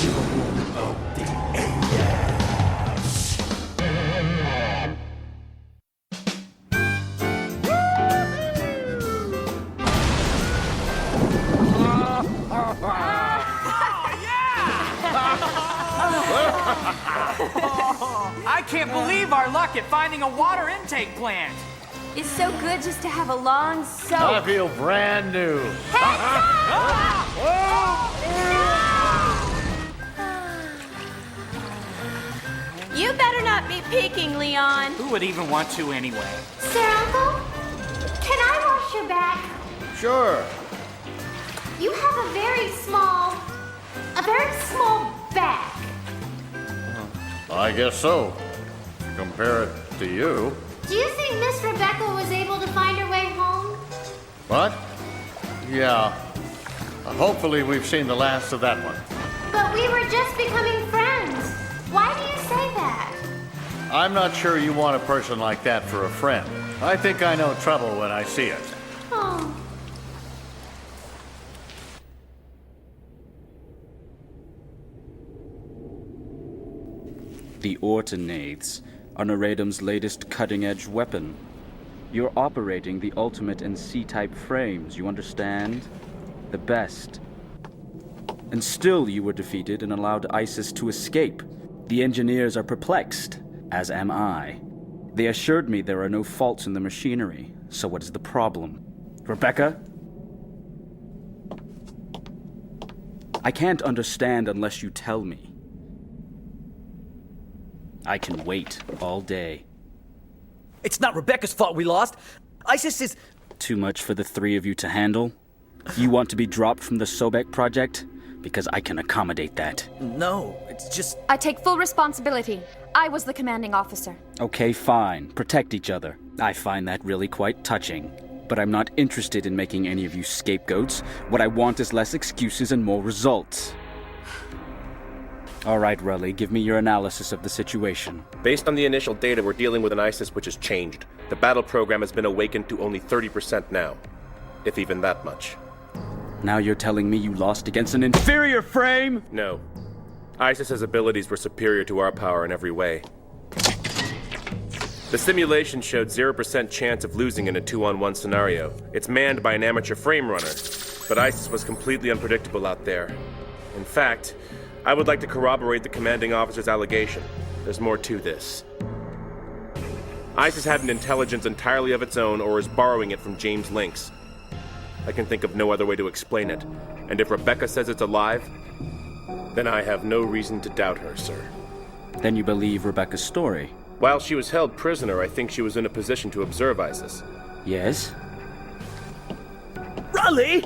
of the aliens. I can't believe our luck at finding a water intake plant. It's so good just to have a long soak. I feel brand new. You better not be peeking, Leon. Who would even want to anyway? Sir Uncle, can I wash your back? Sure. You have a very small back. I guess so. Compare it to you. Do you think Miss Rebecca was able to find her way home? What? Yeah. Hopefully we've seen the last of that one. But we were just becoming friends. Why do you say that? I'm not sure you want a person like that for a friend. I think I know trouble when I see it. Oh. The Ortonathes are Neredum's latest cutting-edge weapon. You're operating the ultimate in C-type frames, you understand? The best. And still you were defeated and allowed ISIS to escape. The engineers are perplexed, as am I. They assured me there are no faults in the machinery, so what is the problem? Rebecca? I can't understand unless you tell me. I can wait all day. It's not Rebecca's fault we lost. ISIS is... Too much for the three of you to handle? You want to be dropped from the Sobek project? Because I can accommodate that. No, it's just... I take full responsibility. I was the commanding officer. Okay, fine. Protect each other. I find that really quite touching. But I'm not interested in making any of you scapegoats. What I want is less excuses and more results. All right, Rully, give me your analysis of the situation. Based on the initial data, we're dealing with an ISIS which has changed. The battle program has been awakened to only 30% now, if even that much. Now you're telling me you lost against an inferior frame? No. ISIS's abilities were superior to our power in every way. The simulation showed 0% chance of losing in a 2-on-1 scenario. It's manned by an amateur frame runner, but ISIS was completely unpredictable out there. In fact, I would like to corroborate the commanding officer's allegation. There's more to this. ISIS had an intelligence entirely of its own or is borrowing it from James Lynx. I can think of no other way to explain it. And if Rebecca says it's alive, then I have no reason to doubt her, sir. Then you believe Rebecca's story? While she was held prisoner, I think she was in a position to observe ISIS. Yes? Raleigh!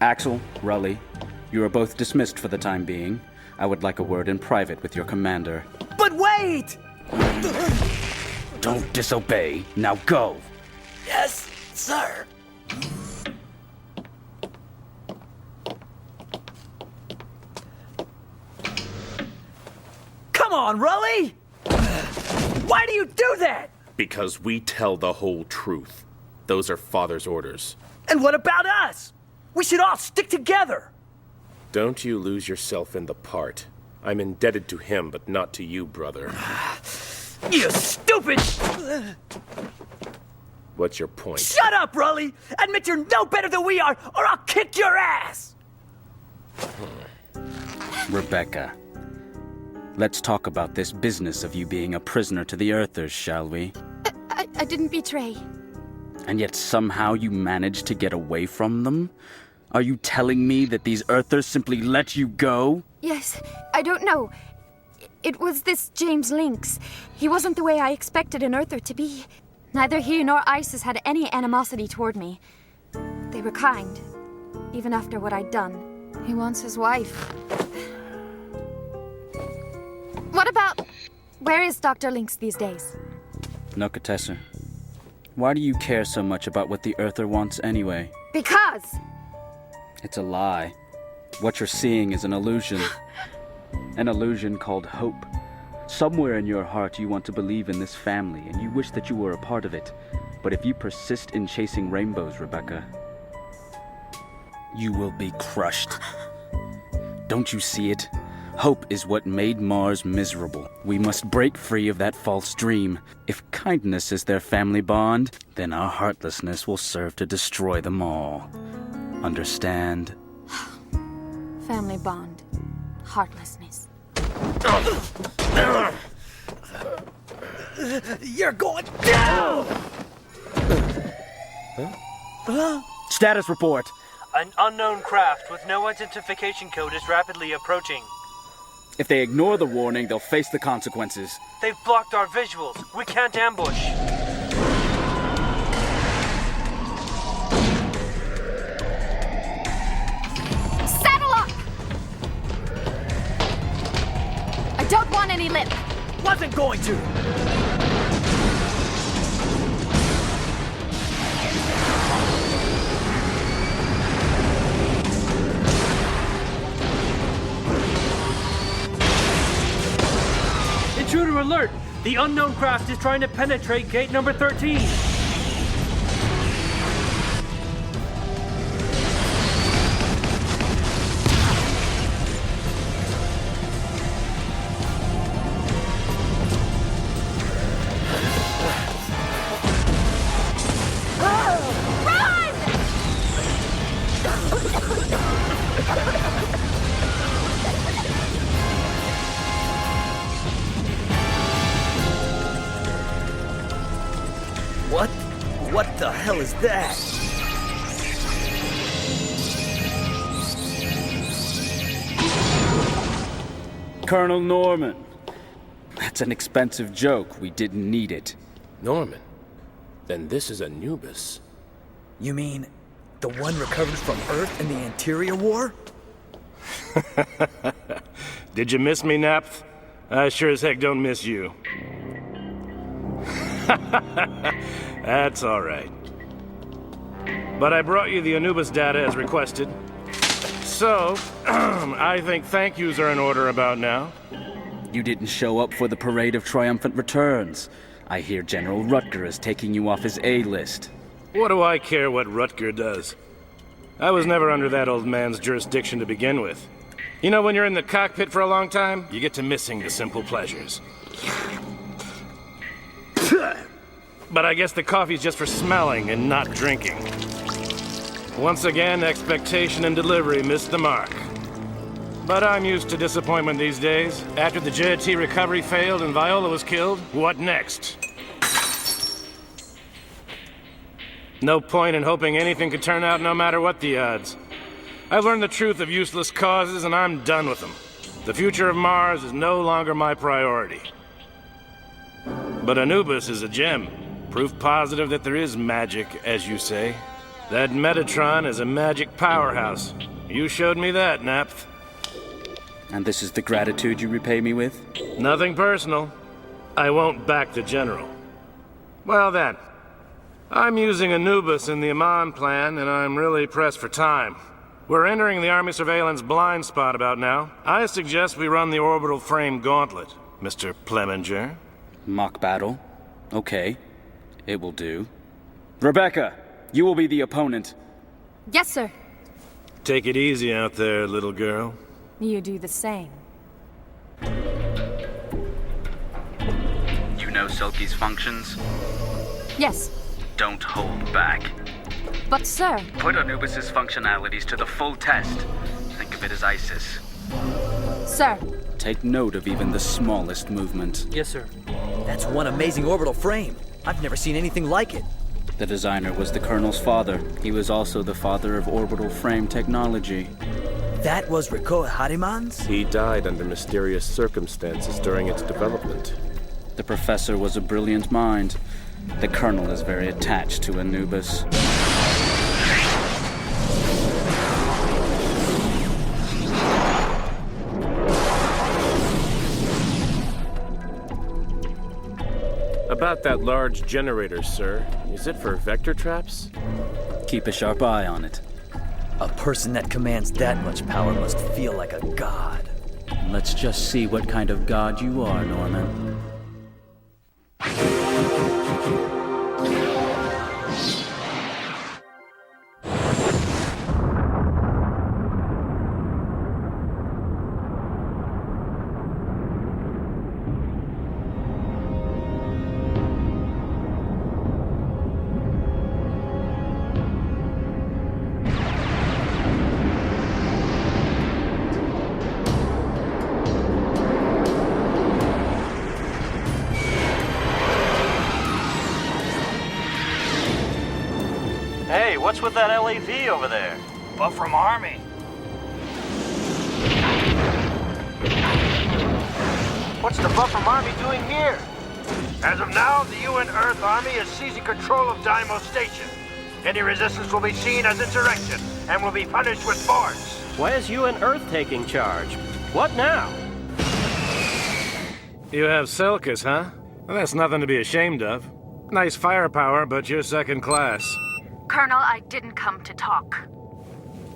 Axel, Rully, you are both dismissed for the time being. I would like a word in private with your commander. But wait! Don't disobey. Now go! Yes, sir. Come on, Raleigh! Why do you do that? Because we tell the whole truth. Those are Father's orders. And what about us? We should all stick together. Don't you lose yourself in the part. I'm indebted to him, but not to you, brother. You stupid! What's your point? Shut up, Raleigh! Admit you're no better than we are, or I'll kick your ass! Rebecca, let's talk about this business of you being a prisoner to the Earthers, shall we? I didn't betray. And yet somehow you managed to get away from them? Are you telling me that these Earthers simply let you go? Yes, I don't know. It was this James Lynx. He wasn't the way I expected an Earther to be. Neither he nor ISIS had any animosity toward me. They were kind, even after what I'd done. He wants his wife. What about... Where is Dr. Lynx these days? Nokatesser, why do you care so much about what the Earther wants anyway? Because... It's a lie. What you're seeing is an illusion. An illusion called hope. Somewhere in your heart you want to believe in this family, and you wish that you were a part of it. But if you persist in chasing rainbows, Rebecca, you will be crushed. Don't you see it? Hope is what made Mars miserable. We must break free of that false dream. If kindness is their family bond, then our heartlessness will serve to destroy them all. Understand? Family bond. Heartlessness. You're going down! Status report. An unknown craft with no identification code is rapidly approaching. If they ignore the warning, they'll face the consequences. They've blocked our visuals. We can't ambush. Saddle up! I don't want any lip. Wasn't going to! Intruder alert! The unknown craft is trying to penetrate gate number 13. What the hell is that? Colonel Norman. That's an expensive joke. We didn't need it. Norman? Then this is Anubis. You mean the one recovered from Earth in the Interior War? Did you miss me, Napth? I sure as heck don't miss you. That's all right. But I brought you the Anubis data as requested. So, I think thank yous are in order about now. You didn't show up for the Parade of Triumphant Returns. I hear General Rutger is taking you off his A-list. What do I care what Rutger does? I was never under that old man's jurisdiction to begin with. You know, when you're in the cockpit for a long time, you get to missing the simple pleasures. But I guess the coffee's just for smelling and not drinking. Once again, expectation and delivery missed the mark. But I'm used to disappointment these days. After the JT recovery failed and Viola was killed, what next? No point in hoping anything could turn out no matter what the odds. I've learned the truth of useless causes and I'm done with them. The future of Mars is no longer my priority. But Anubis is a gem. Proof positive that there is magic, as you say. That Metatron is a magic powerhouse. You showed me that, Napth. And this is the gratitude you repay me with? Nothing personal. I won't back the General. Well then, I'm using Anubis in the Amon plan, and I'm really pressed for time. We're entering the Army surveillance blind spot about now. I suggest we run the orbital frame gauntlet, Mr. Pleminger. Mock battle? Okay. It will do. Rebecca, you will be the opponent. Yes, sir. Take it easy out there, little girl. You do the same. You know Silky's functions? Yes, Don't hold back. but sir, Put Anubis's functionalities to the full test. Think of it as ISIS. sir. Take note of even the smallest movement. Yes, sir. That's one amazing orbital frame. I've never seen anything like it. The designer was the Colonel's father. He was also the father of orbital frame technology. That was Rikoa Hariman's? He died under mysterious circumstances during its development. The professor was a brilliant mind. The Colonel is very attached to Anubis. About that large generator, sir. Is it for vector traps? Keep a sharp eye on it. A person that commands that much power must feel like a god. Let's just see what kind of god you are, Norman. What's with that LAV over there? Buffram Army. What's the Buffram Army doing here? As of now, the UN Earth Army is seizing control of Dymo Station. Any resistance will be seen as insurrection and will be punished with force. Why is UN Earth taking charge? What now? You have Selkis, huh? Well, that's nothing to be ashamed of. Nice firepower, but you're second class. Colonel, I didn't come to talk.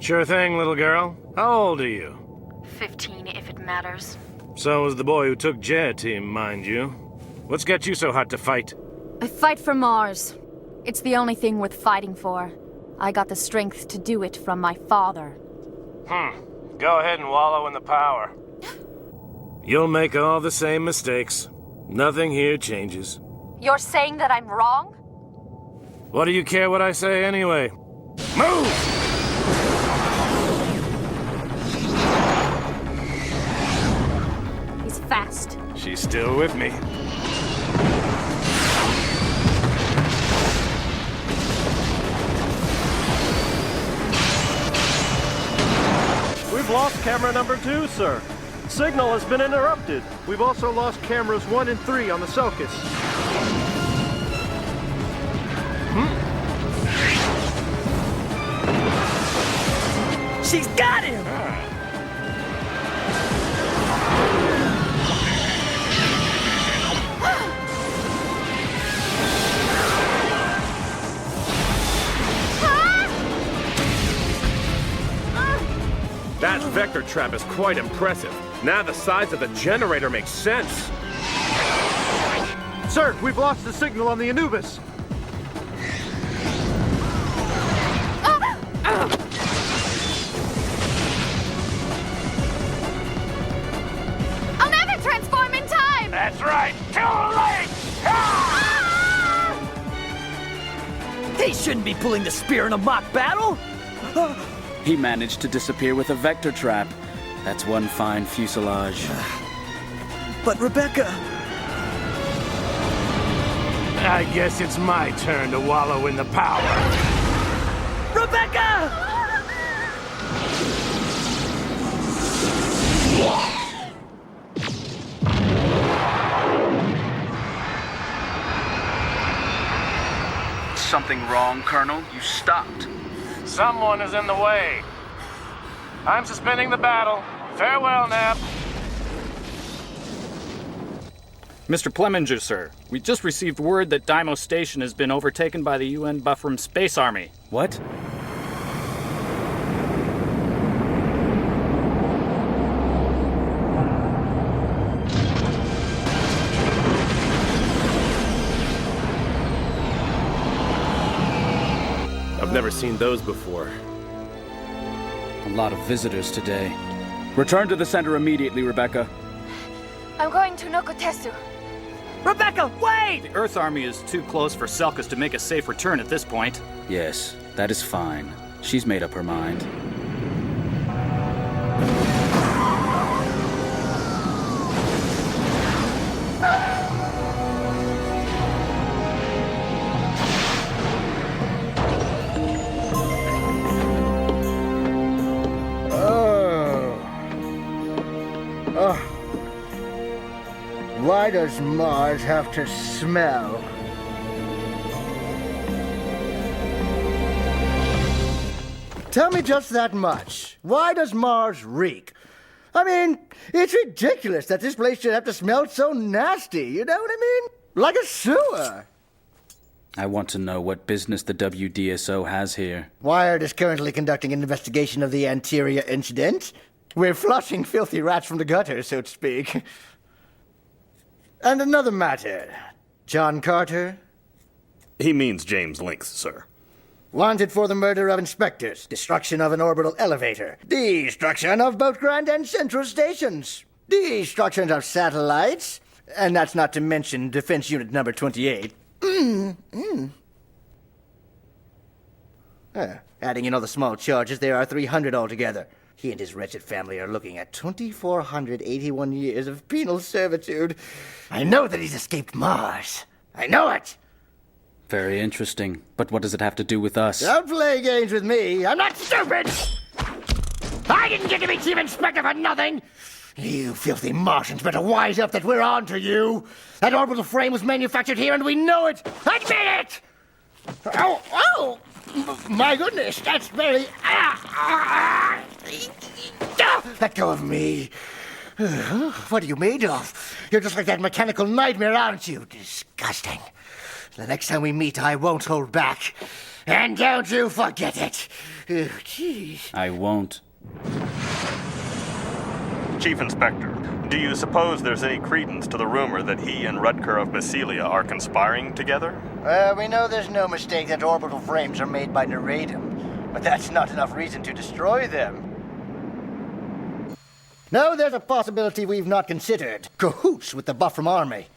Sure thing, little girl. How old are you? 15, if it matters. So was the boy who took J Team, mind you. What's got you so hot to fight? I fight for Mars. It's the only thing worth fighting for. I got the strength to do it from my father. Go ahead and wallow in the power. You'll make all the same mistakes. Nothing here changes. You're saying that I'm wrong? What do you care what I say anyway? Move! He's fast. She's still with me. We've lost camera number 2, sir. Signal has been interrupted. We've also lost cameras 1 and 3 on the Selkis. She's got him! That vector trap is quite impressive. Now the size of the generator makes sense. Sir, we've lost the signal on the Anubis. I'll never transform in time! That's right. Too late! He shouldn't be pulling the spear in a mock battle! He managed to disappear with a vector trap. That's one fine fuselage. But Rebecca... I guess it's my turn to wallow in the power. Rebecca! Something wrong, Colonel? You stopped. Someone is in the way. I'm suspending the battle. Farewell, Nap. Mr. Pleminger, sir, we just received word that Dymo Station has been overtaken by the UN Buffram Space Army. What? I've never seen those before. A lot of visitors today. Return to the center immediately, Rebecca. I'm going to Nokotesu. Rebecca, wait! The Earth Army is too close for Selkis to make a safe return at this point. Yes, that is fine. She's made up her mind. Why does Mars have to smell? Tell me just that much. Why does Mars reek? I mean, it's ridiculous that this place should have to smell so nasty, you know what I mean? Like a sewer. I want to know what business the WDSO has here. Wired is currently conducting an investigation of the anterior incident. We're flushing filthy rats from the gutter, so to speak. And another matter. John Carter? He means James Links, sir. Wanted for the murder of inspectors, destruction of an orbital elevator, destruction of both Grand and Central stations, destruction of satellites, and that's not to mention Defense Unit number 28. Adding in all the small charges, there are 300 altogether. He and his wretched family are looking at 2,481 years of penal servitude. I know that he's escaped Mars. I know it! Very interesting. But what does it have to do with us? Don't play games with me. I'm not stupid! I didn't get to be Chief Inspector for nothing! You filthy Martians better wise up that we're on to you! That orbital frame was manufactured here and we know it! Admit it! Oh! My goodness, that's very... Let go of me. What are you made of? You're just like that mechanical nightmare, aren't you? Disgusting. The next time we meet, I won't hold back. And don't you forget it. Jeez. I won't. Chief Inspector, do you suppose there's any credence to the rumor that he and Rutger of Basilia are conspiring together? We know there's no mistake that orbital frames are made by Neradum, but that's not enough reason to destroy them. No, there's a possibility we've not considered. Cahoots with the Buffram army.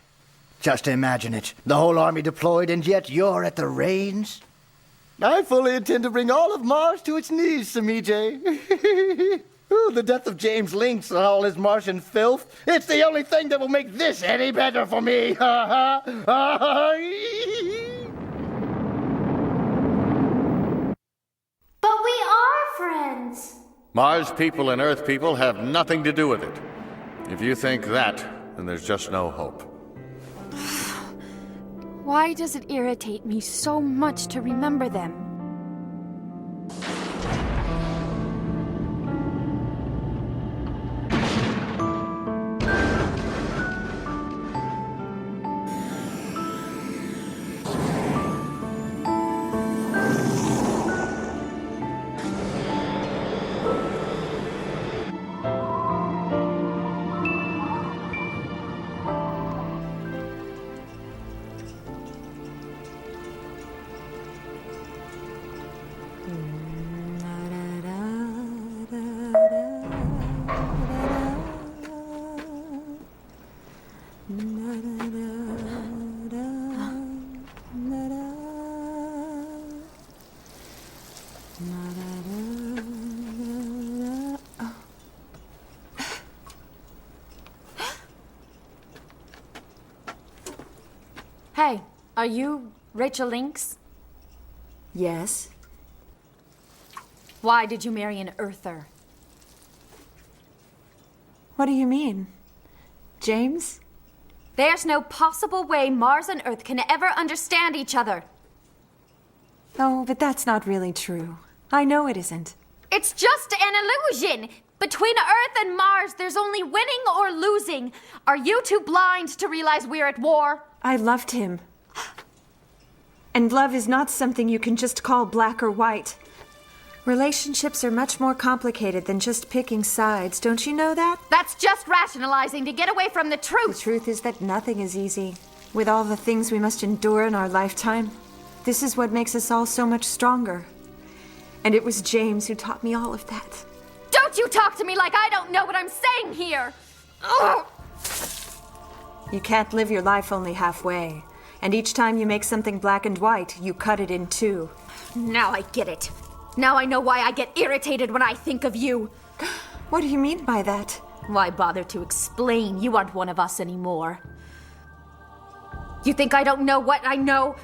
Just imagine it. The whole army deployed, and yet you're at the reins? I fully intend to bring all of Mars to its knees, Samijay. Ooh, the death of James Lynx and all his Martian filth. It's the only thing that will make this any better for me. But we are friends. Mars people and Earth people have nothing to do with it. If you think that, then there's just no hope. Why does it irritate me so much to remember them? Hey, are you Rachel Lynx? Yes. Why did you marry an Earther? What do you mean? James? There's no possible way Mars and Earth can ever understand each other. Oh, but that's not really true. I know it isn't. It's just an illusion! Between Earth and Mars, there's only winning or losing. Are you too blind to realize we're at war? I loved him. And love is not something you can just call black or white. Relationships are much more complicated than just picking sides, don't you know that? That's just rationalizing to get away from the truth. The truth is that nothing is easy. With all the things we must endure in our lifetime, this is what makes us all so much stronger. And it was James who taught me all of that. Don't you talk to me like I don't know what I'm saying here! Ugh. You can't live your life only halfway. And each time you make something black and white, you cut it in two. Now I get it. Now I know why I get irritated when I think of you. What do you mean by that? Why bother to explain? You aren't one of us anymore. You think I don't know what I know?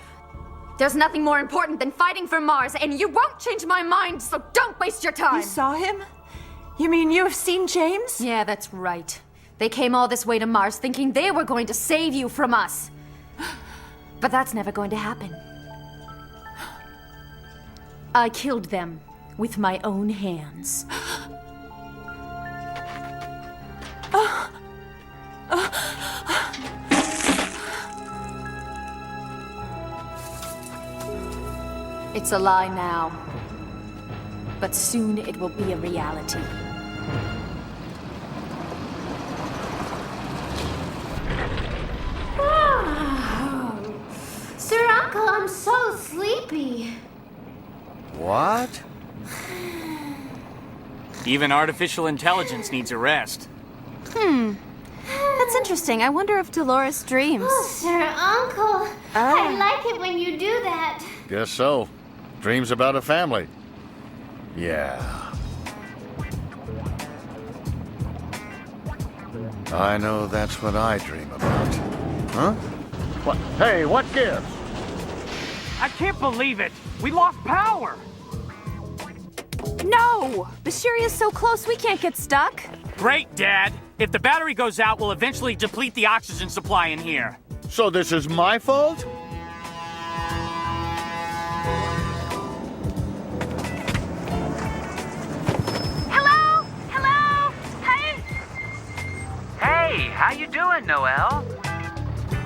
There's nothing more important than fighting for Mars, and you won't change my mind, so don't waste your time! You saw him? You mean you have seen James? Yeah, that's right. They came all this way to Mars thinking they were going to save you from us. But that's never going to happen. I killed them with my own hands. It's a lie now, but soon it will be a reality. Sir Uncle, I'm so sleepy. What? Even artificial intelligence needs a rest. That's interesting. I wonder if Dolores dreams. Oh, Sir Uncle. I like it when you do that. Guess so. Dreams about a family. Yeah. I know that's what I dream about. Huh? What? Hey, what gives? I can't believe it. We lost power. No! Bashiri is so close we can't get stuck. Great, Dad. If the battery goes out, we'll eventually deplete the oxygen supply in here. So this is my fault? Hello? Hello? Hey? Hey, how you doing, Noel?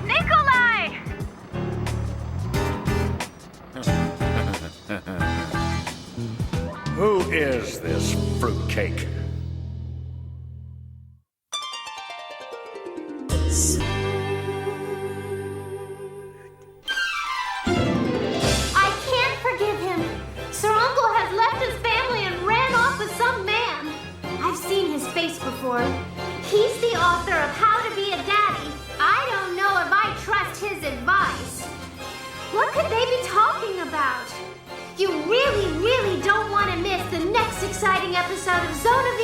Nikolai! Who is this fruitcake? I can't forgive him. Sir Uncle has left his family and ran off with some man. I've seen his face before. He's the author of How to Be a Daddy. I don't know if I trust his advice. What could they be talking about? You really, really don't want to miss the next exciting episode of Zone of